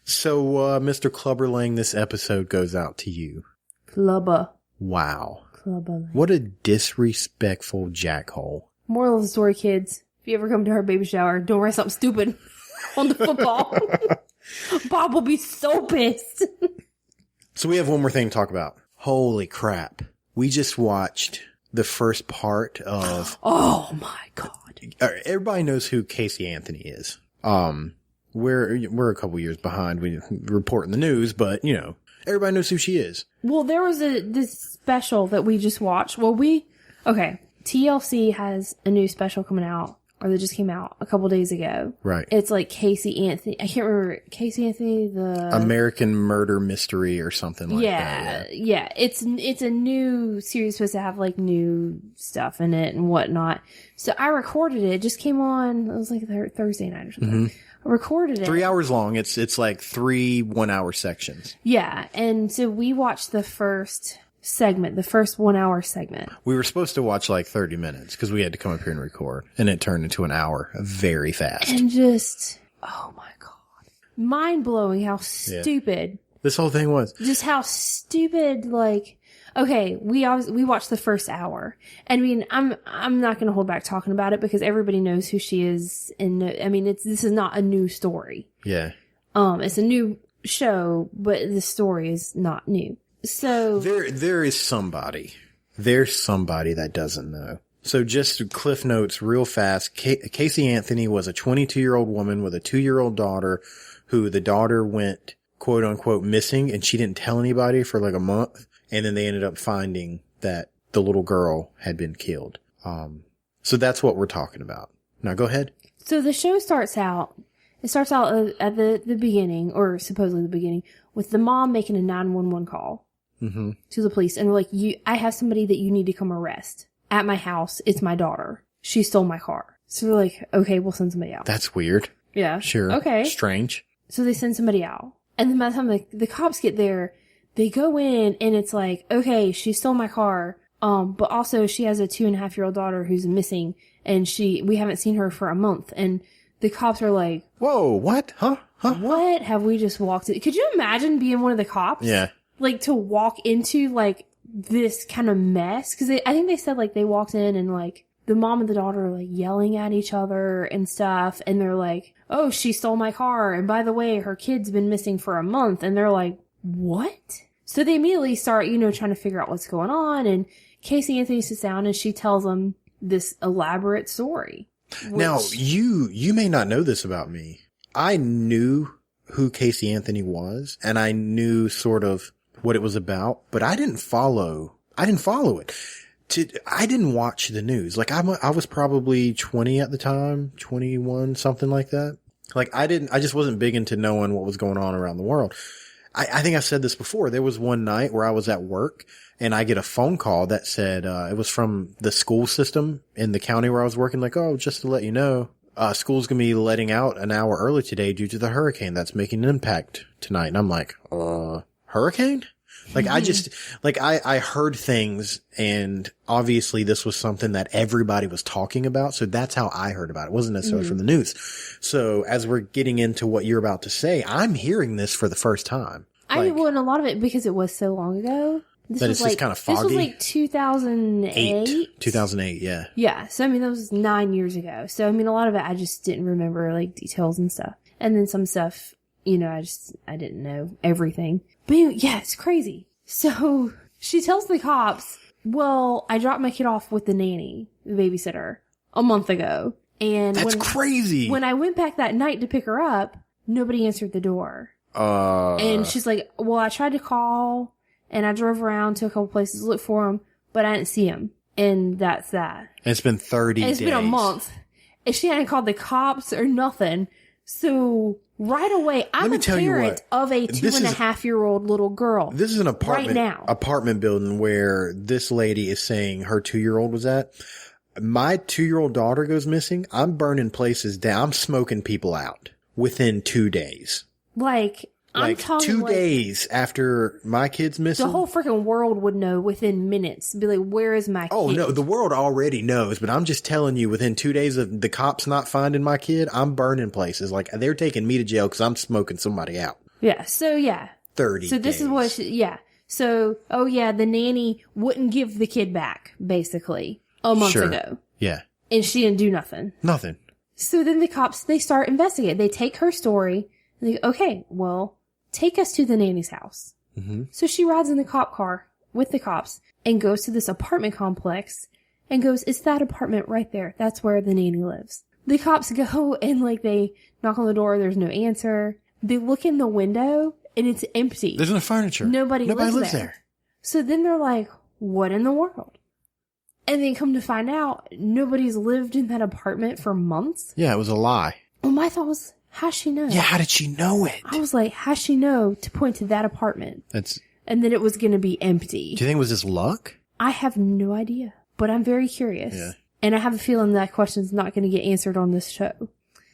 So, Mr. Clubber Lang, this episode goes out to you. Clubber. Wow. Clubber Lang. What a disrespectful jackhole. Moral of the story, kids. If you ever come to her baby shower, don't write something stupid on the football. Bob will be so pissed. So we have one more thing to talk about. Holy crap. We just watched the first part of... Oh my God. Everybody knows who Casey Anthony is. We're a couple years behind. We report in the news, but everybody knows who she is. Well, there was this special that we just watched. Okay. TLC has a new special coming out. Or that just came out a couple days ago. Right. It's like Casey Anthony. I can't remember. Casey Anthony, the... American Murder Mystery or something like that. Yeah. It's a new series supposed to have like new stuff in it and whatnot. So I recorded it. It just came on, it was like Thursday night or something. Mm-hmm. I recorded it. 3 hours long. It's like 3 1-hour sections. Yeah. And so we watched the first segment, the first 1 hour segment. We were supposed to watch like 30 minutes because we had to come up here and record, and it turned into an hour very fast. And just, oh my God. Mind blowing how stupid. This whole thing was. Just how stupid, like, okay, we watched the first hour. And I mean, I'm not going to hold back talking about it because everybody knows who she is. And I mean, this is not a new story. Yeah. It's a new show, but the story is not new. So there's somebody that doesn't know. So just cliff notes real fast. Casey Anthony was a 22-year-old woman with a 2-year-old daughter who the daughter went quote unquote missing and she didn't tell anybody for like a month. And then they ended up finding that the little girl had been killed. So that's what we're talking about. Now go ahead. So the show starts out at the beginning, or supposedly the beginning, with the mom making a 911 call to the police. And we're like, I have somebody that you need to come arrest at my house. It's my daughter. She stole my car. So we're like, okay, we'll send somebody out. That's weird. Yeah. Sure. Okay. Strange. So they send somebody out. And then by the time the cops get there, they go in and it's like, okay, she stole my car. But also she has a 2.5-year-old daughter who's missing and we haven't seen her for a month. And the cops are like, whoa, what? Huh? What have we just walked in? Could you imagine being one of the cops? Yeah. Like to walk into like this kind of mess? Cause I think they said like they walked in and like the mom and the daughter are like yelling at each other and stuff. And they're like, oh, she stole my car. And by the way, her kid's been missing for a month. And they're like, what? So they immediately start, trying to figure out what's going on. And Casey Anthony sits down and she tells them this elaborate story. Now, you may not know this about me. I knew who Casey Anthony was and I knew sort of what it was about, but I didn't follow it. I didn't watch the news. Like I was probably 20 at the time, 21, something like that. Like I just wasn't big into knowing what was going on around the world. I think I've said this before. There was one night where I was at work and I get a phone call that said, it was from the school system in the county where I was working. Like, oh, just to let you know, school's going to be letting out an hour early today due to the hurricane that's making an impact tonight. And I'm like, hurricane? Like I heard things and obviously this was something that everybody was talking about. So that's how I heard about it. It wasn't necessarily from the news. So as we're getting into what you're about to say, I'm hearing this for the first time. And a lot of it because it was so long ago. That it's just kind of foggy. This was like 2008. 2008, yeah. Yeah. So, that was 9 years ago. So, a lot of it I just didn't remember like details and stuff. And then some stuff, I didn't know everything. But yeah, it's crazy. So, she tells the cops, well, I dropped my kid off with the nanny, the babysitter, a month ago. And that's crazy. When I went back that night to pick her up, nobody answered the door. And she's like, well, I tried to call and I drove around to a couple places to look for him, but I didn't see him. And that's that. And it's been 30 days. It's been a month. And she hadn't called the cops or nothing. So right away, I'm a parent of a 2.5-year-old little girl. This is an apartment building where this lady is saying her 2-year-old was at. My 2-year-old daughter goes missing. I'm burning places down. I'm smoking people out within 2 days. I'm talking 2 days after my kid's missing. The whole freaking world would know within minutes. Be like, where is my kid? Oh, no, the world already knows, but I'm just telling you, within 2 days of the cops not finding my kid, I'm burning places. Like, they're taking me to jail because I'm smoking somebody out. Yeah, so yeah. 30 So this days. is what, So, the nanny wouldn't give the kid back, basically, a month ago. Yeah. And she didn't do nothing. Nothing. So then the cops, they start investigating. They take her story, and they go, okay, well, take us to the nanny's house. Mm-hmm. So she rides in the cop car with the cops and goes to this apartment complex and goes, it's that apartment right there. That's where the nanny lives. The cops go and they knock on the door. There's no answer. They look in the window and it's empty. There's no furniture. Nobody lives there. So then they're like, what in the world? And then come to find out, nobody's lived in that apartment for months. Yeah, it was a lie. Well, my thought was, how's she know? Yeah, how did she know it? I was like, how's she know to point to that apartment? And then it was going to be empty. Do you think it was just luck? I have no idea, but I'm very curious. Yeah. And I have a feeling that question's not going to get answered on this show.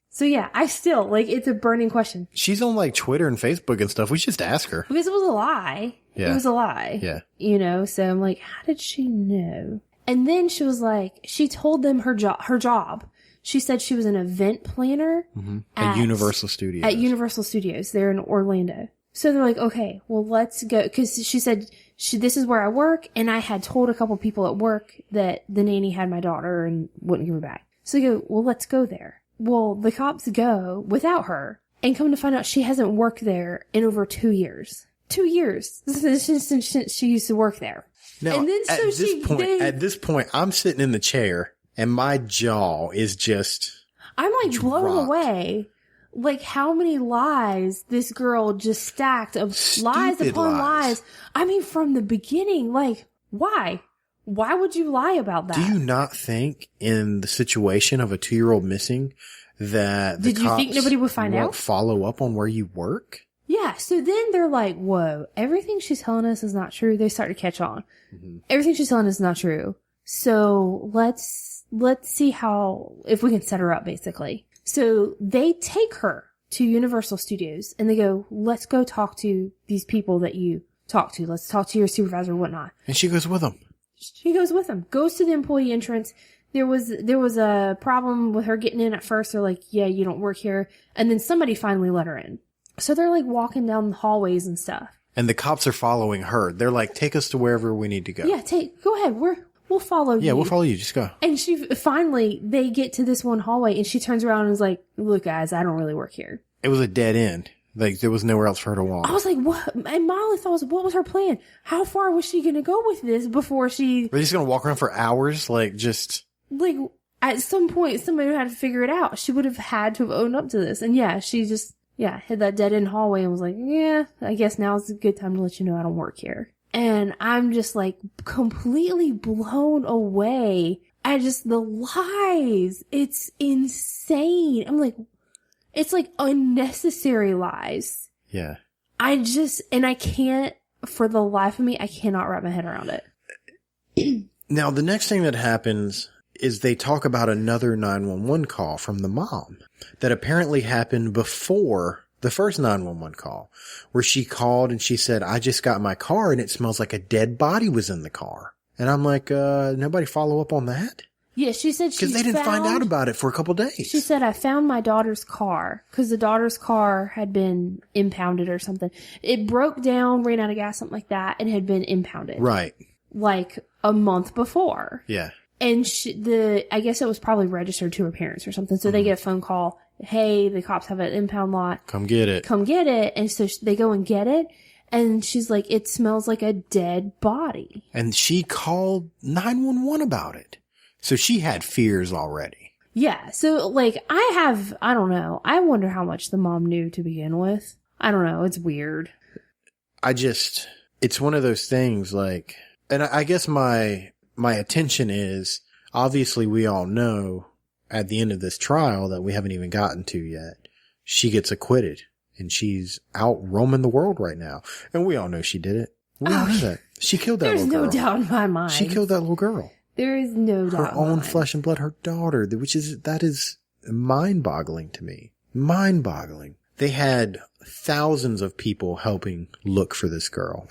So yeah, I still, it's a burning question. She's on Twitter and Facebook and stuff. We should just ask her. Because it was a lie. Yeah. It was a lie. Yeah. So I'm like, how did she know? And then she was like, she told them her job. She said she was an event planner at Universal Studios. At Universal Studios. They're in Orlando. So they're like, okay, well, let's go. Because she said, this is where I work. And I had told a couple people at work that the nanny had my daughter and wouldn't give her back. So they go, well, let's go there. Well, the cops go without her and come to find out she hasn't worked there in over 2 years. 2 years since she used to work there. Now, And then at so this point, I'm sitting in the chair and my jaw is just, I'm like blown dropped. away. Like how many lies this girl just stacked of lies Stupid upon lies. lies. I mean, from the beginning, like, why? Why would you lie about that? do you not think in the situation of a 2-year-old missing that the Did you think cops nobody would find won't out? follow up on where you work? Yeah, so then they're like, whoa, everything she's telling us is not true. They start to catch on. Mm-hmm. Everything she's telling us is not true. So let's see if we can set her up, basically. So they take her to Universal Studios and they go, let's go talk to these people that you talk to. Let's talk to your supervisor and whatnot. And she goes with them. She goes with them, goes to the employee entrance. There was a problem with her getting in at first. They're like, yeah, you don't work here. And then somebody finally let her in. So they're like walking down the hallways and stuff. And the cops are following her. They're like, take us to wherever we need to go. Yeah, go ahead. We'll follow you. Yeah, we'll follow you. Just go. And they get to this one hallway and she turns around and is like, look guys, I don't really work here. It was a dead end. Like, there was nowhere else for her to walk. I was like, what? And my only thought was, what was her plan? How far was she going to go with this before she, We're just going to walk around for hours? Like, just... like, at some point, somebody would have to figure it out. She would have had to have owned up to this. And yeah, she just, hit that dead end hallway and was like, yeah, I guess now's a good time to let you know I don't work here. And I'm just like completely blown away at just the lies. It's insane. I'm like, it's like unnecessary lies. Yeah. I can't, for the life of me, I cannot wrap my head around it. Now, the next thing that happens is they talk about another 911 call from the mom that apparently happened before the first 911 call, where she called and she said, I just got my car and it smells like a dead body was in the car. And I'm like, nobody follow up on that? Yeah, she said Because they didn't find out about it for a couple days. She said, I found my daughter's car because the daughter's car had been impounded or something. It broke down, ran out of gas, something like that, and had been impounded. Right. Like a month before. Yeah. And I guess it was probably registered to her parents or something. So they get a phone call. Hey, the cops have an impound lot. Come get it. And so they go and get it. And she's like, it smells like a dead body. And she called 911 about it. So she had fears already. Yeah. So like I don't know. I wonder how much the mom knew to begin with. I don't know. It's weird. It's one of those things like, and I guess my attention is, obviously we all know at the end of this trial that we haven't even gotten to yet, she gets acquitted and she's out roaming the world right now. And we all know she did it. We all know that. She killed that little girl. There's no doubt in my mind. She killed that little girl. There is no doubt. Her own flesh and blood, her daughter, that is mind-boggling to me. Mind-boggling. They had thousands of people helping look for this girl.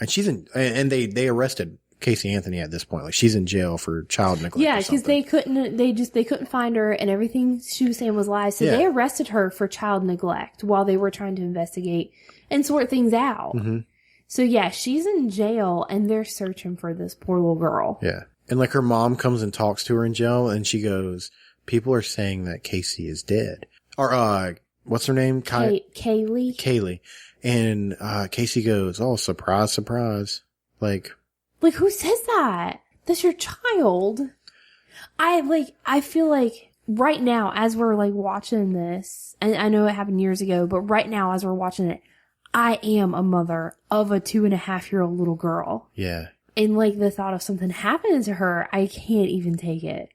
And they arrested Casey Anthony at this point. Like, she's in jail for child neglect. Yeah, because they couldn't find her and everything she was saying was lies. So they arrested her for child neglect while they were trying to investigate and sort things out. Mm-hmm. So yeah, she's in jail and they're searching for this poor little girl. Yeah. And like her mom comes and talks to her in jail and she goes, people are saying that Casey is dead. Or, what's her name? Kaylee. Kaylee. And, Casey goes, oh, surprise, surprise. Like, who says that? That's your child. I feel like right now, as we're like watching this, and I know it happened years ago, but right now as we're watching it, I am a mother of a 2.5-year-old little girl. Yeah. And like the thought of something happening to her, I can't even take it.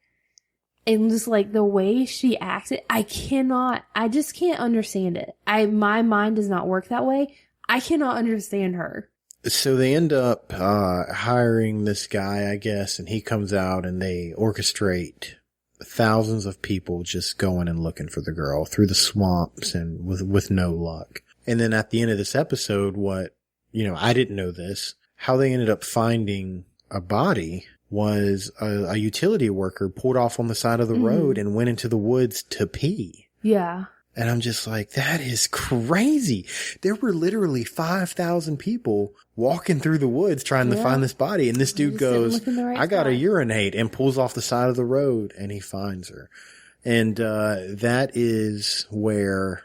And just like the way she acted, I just can't understand it. My mind does not work that way. I cannot understand her. So they end up hiring this guy, I guess, and he comes out and they orchestrate thousands of people just going and looking for the girl through the swamps and with no luck. And then at the end of this episode, I didn't know this, how they ended up finding a body was a utility worker pulled off on the side of the road and went into the woods to pee. Yeah. And I'm just like, that is crazy. There were literally 5,000 people walking through the woods trying to find this body. And this dude goes, I gotta urinate, and pulls off the side of the road and he finds her. And, that is where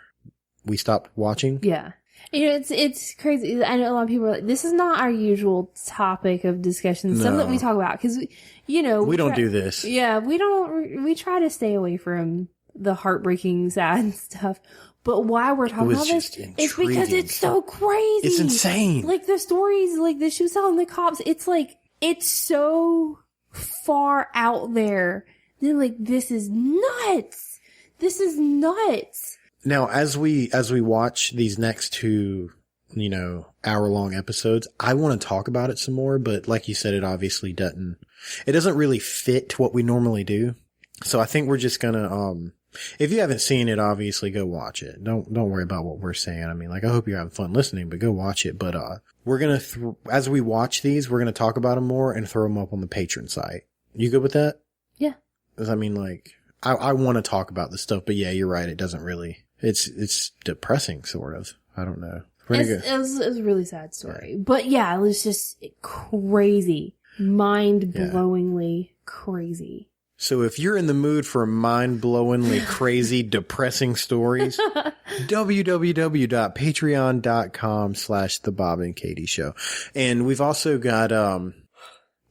we stopped watching. Yeah. You know, it's crazy. I know a lot of people are like, this is not our usual topic of discussion. Some that we talk about because, you know. We don't do this. Yeah, we try to stay away from the heartbreaking, sad stuff. But why we're talking about this is because it's so crazy. It's insane. Like the stories, like the shoe selling the cops, it's like, it's so far out there. They're like, this is nuts. This is nuts. Now, as we watch these next two, you know, hour-long episodes, I want to talk about it some more, but like you said, it obviously doesn't really fit what we normally do. So I think we're just gonna, if you haven't seen it, obviously go watch it. Don't worry about what we're saying. I mean, like, I hope you're having fun listening, but go watch it. But, we're gonna, as we watch these, we're gonna talk about them more and throw them up on the Patreon site. You good with that? Yeah. 'Cause I mean, like, I want to talk about this stuff, but yeah, you're right. It doesn't really. It's depressing, sort of. I don't know. It was a really sad story. But yeah, it was just crazy. Mind-blowingly crazy. So if you're in the mood for mind-blowingly crazy, depressing stories, www.patreon.com/The Bob and Katie Show. And we've also got,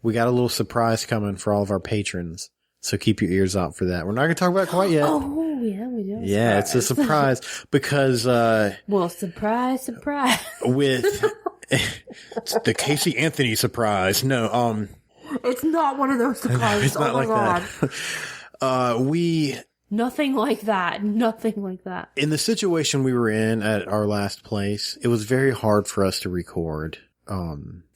we got a little surprise coming for all of our patrons. So keep your ears out for that. We're not going to talk about it quite yet. Oh, yeah, we do. Yeah, it's a surprise because, well, surprise. with it's the Casey Anthony surprise. No, it's not one of those surprises. it's not oh my like God. that. Nothing like that. Nothing like that. In the situation we were in at our last place, it was very hard for us to record,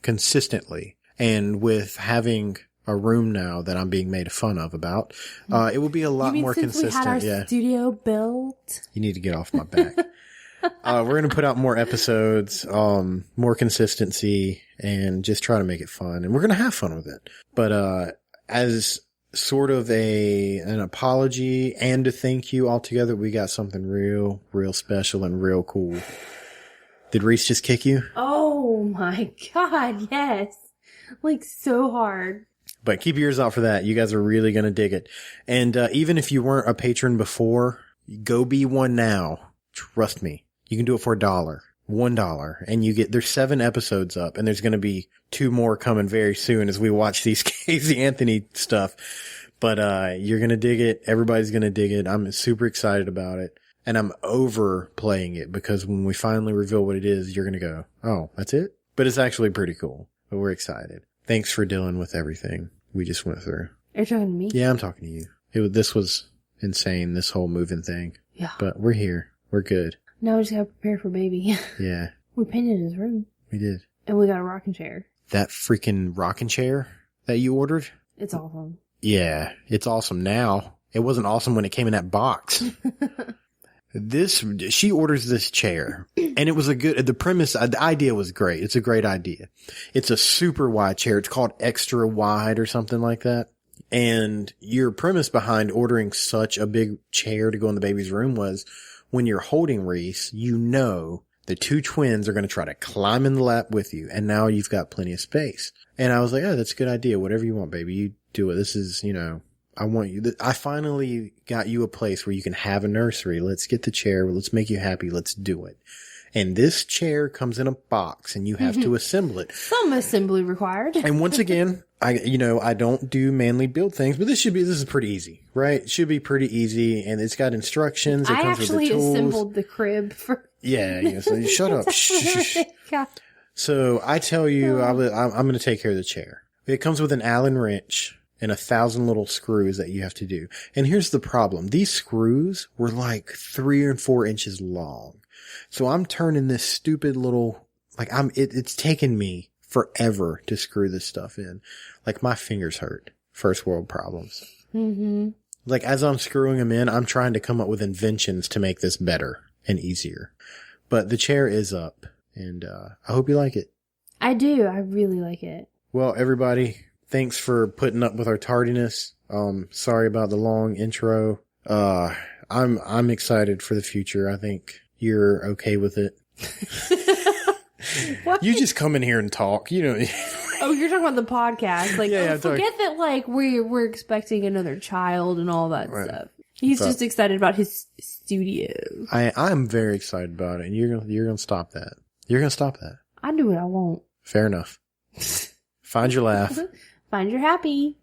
consistently. And with having a room now that I'm being made fun of about, it will be a lot more consistent. We had our studio built. You need to get off my back. We're going to put out more episodes, more consistency, and just try to make it fun. And we're going to have fun with it. But, as sort of an apology and a thank you all together, we got something real special and real cool. Did Reese just kick you? Oh my God, yes. Like so hard. But keep your ears out for that. You guys are really going to dig it. And, even if you weren't a patron before, go be one now. Trust me. You can do it for $1, and you get, there's 7 episodes up, and there's going to be 2 more coming very soon as we watch these Casey Anthony stuff. But, you're going to dig it. Everybody's going to dig it. I'm super excited about it, and I'm overplaying it because when we finally reveal what it is, you're going to go, oh, that's it? But it's actually pretty cool, but we're excited. Thanks for dealing with everything we just went through. Are you talking to me? Yeah, I'm talking to you. This was insane, this whole moving thing. Yeah. But we're here. We're good. Now we just gotta prepare for baby. Yeah. We painted his room. We did. And we got a rocking chair. That freaking rocking chair that you ordered? It's awesome. Yeah, it's awesome now. It wasn't awesome when it came in that box. She orders this chair, and it was the premise, the idea was great. It's a great idea. It's a super wide chair. It's called extra wide or something like that. And your premise behind ordering such a big chair to go in the baby's room was when you're holding Reese, you know the 2 twins are going to try to climb in the lap with you. And now you've got plenty of space. And I was like, oh, that's a good idea. Whatever you want, baby, you do it. This is, I want you. I finally got you a place where you can have a nursery. Let's get the chair. Let's make you happy. Let's do it. And this chair comes in a box and you have to assemble it. Some assembly required. And once again, I don't do manly build things, but this is pretty easy, right? It should be pretty easy. And it's got instructions. It comes with the tools. Assembled the crib for. Yeah. So shut up. Shh. So I tell you, I'm going to take care of the chair. It comes with an Allen wrench and 1,000 little screws that you have to do. And here's the problem. These screws were like 3 or 4 inches long. So I'm turning this stupid little, it's taken me forever to screw this stuff in. Like my fingers hurt. First world problems. Mm-hmm. Like as I'm screwing them in, I'm trying to come up with inventions to make this better and easier. But the chair is up, and I hope you like it. I do. I really like it. Well, everybody, thanks for putting up with our tardiness. Sorry about the long intro. I'm excited for the future. I think you're okay with it. You just come in here and talk, Oh, you're talking about the podcast. Like, forget that, like, we're expecting another child and all that stuff. He's But- just excited about his studio. I'm very excited about it, and you're gonna stop that. You're gonna stop that. I do what I want. Fair enough. Find your laugh. Find your happy.